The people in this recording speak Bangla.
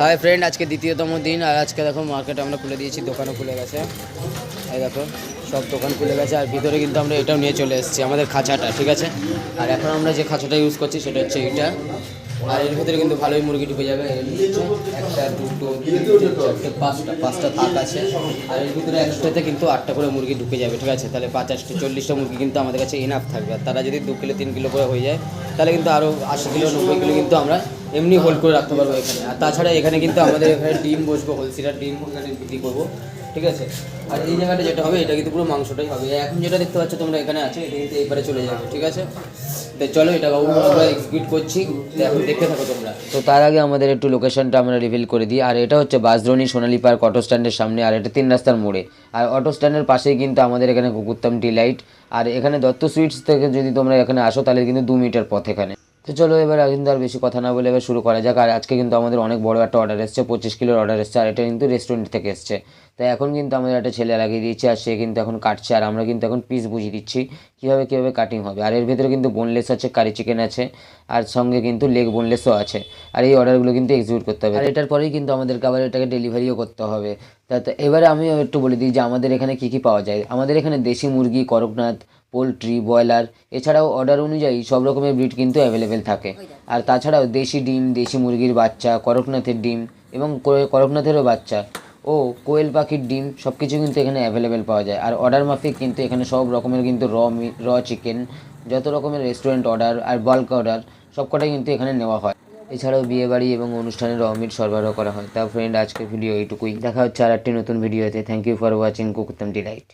হাই ফ্রেন্ড, আজকে দ্বিতীয়তম দিন। আর আজকে দেখো মার্কেট আমরা খুলে দিয়েছি, দোকানও খুলে গেছে। এই দেখো সব দোকান খুলে গেছে। আর ভিতরে কিন্তু আমরা এটাও নিয়ে চলে এসেছি, আমাদের খাঁচাটা, ঠিক আছে। আর এখন আমরা যে খাঁচাটা ইউজ করছি সেটা হচ্ছে এইটা। আর এর ভিতরে কিন্তু ভালোই মুরগি ঢুকে যাবে। একটা, দুটো, তিনটে, চারটে, পাঁচটা থাক আছে। আর এর ভিতরে একসাথে কিন্তু 8টা করে মুরগি ঢুকে যাবে, ঠিক আছে। তাহলে 50টা 40টা মুরগি কিন্তু আমাদের কাছে এনাফ থাকবে। আর তারা যদি 2 কিলো 3 কিলো করে হয়ে যায়, তাহলে কিন্তু আরও 80 কিলো 90 কিলো কিন্তু আমরা এমনি হোল্ড করে রাখতে পারবো এখানে। আর তাছাড়া এখানে কিন্তু আমাদের এখানে ডিম বসবো, হোলসেলার ডিম এখানে বিক্রি করবো, ঠিক আছে। আর এই জায়গাটা যেটা হবে, এটা কিন্তু পুরো মাংসটাই হবে। এখন যেটা দেখতে পাচ্ছ তোমরা এখানে আছে, এটা কিন্তু এইবারে চলে যাবে, ঠিক আছে। তো চলো, এটা বাবু আমরা এক্সিকিউট করছি, তো এখন দেখতে থাকো তোমরা। তো তার আগে আমাদের একটু লোকেশনটা আমরা রিভিল করে দিই। আর এটা হচ্ছে বাসদ্রোণী সোনালী পার্ক অটো স্ট্যান্ডের সামনে, আর এটা 3 রাস্তার মোড়ে। আর অটো স্ট্যান্ডের পাশেই কিন্তু আমাদের এখানে কুকুরতাম ডিলাইট। আর এখানে দত্ত সুইটস থেকে যদি তোমরা এখানে আসো, তাহলে কিন্তু 2 মিটার পথ এখানে। তো চলো এবার কিন্তু আর বেশি কথা না বলে এবার শুরু করা যাক। আর আজকে কিন্তু আমাদের অনেক বড় একটা অর্ডার এসছে, 25 কিলোর অর্ডার এসছে। আর এটা কিন্তু রেস্টুরেন্ট থেকে এসছে। তাই এখন কিন্তু আমাদের একটা ছেলে লাগিয়ে দিয়েছে, আর সে কিন্তু এখন কাটছে। আর আমরা কিন্তু এখন পিস বুঝিয়ে দিচ্ছি কীভাবে কাটিং হবে। আর এর ভিতরে কিন্তু বোনলেস আছে, কারি চিকেন আছে, আর সঙ্গে কিন্তু লেগ বোনলেসও আছে। আর এই অর্ডারগুলো কিন্তু এক্সিকিউট করতে হবে। আর এটার পরেই কিন্তু আমাদেরকে আবার এটাকে ডেলিভারিও করতে হবে। তা এবারে আমি একটু বলে দিই যে আমাদের এখানে কী কী পাওয়া যায়। আমাদের এখানে দেশি মুরগি, করকনাথ, পোলট্রি, ব্রয়লার, এছাড়াও অর্ডার অনুযায়ী সব রকমের ব্রিড কিন্তু অ্যাভেলেবেল থাকে। আর তাছাড়াও দেশি ডিম, দেশি মুরগির বাচ্চা, করকনাথের ডিম এবং করকনাথেরও বাচ্চা ও কোয়েল পাখির ডিম সব কিছু কিন্তু এখানে অ্যাভেলেবেল পাওয়া যায়। আর অর্ডার মাফিক কিন্তু এখানে সব রকমের কিন্তু র চিকেন, যত রকমের রেস্টুরেন্ট অর্ডার আর বাল্ক অর্ডার সবকটাই কিন্তু এখানে নেওয়া হয়। এছাড়াও বিয়েবাড়ি এবং অনুষ্ঠানে র মিট সরবরাহ করা হয়। তা ফ্রেন্ড, আজকের ভিডিও এইটুকুই। দেখা হচ্ছে আর একটি নতুন ভিডিওতে। থ্যাংক ইউ ফর ওয়াচিং কুকুরতাম ডিলাইট।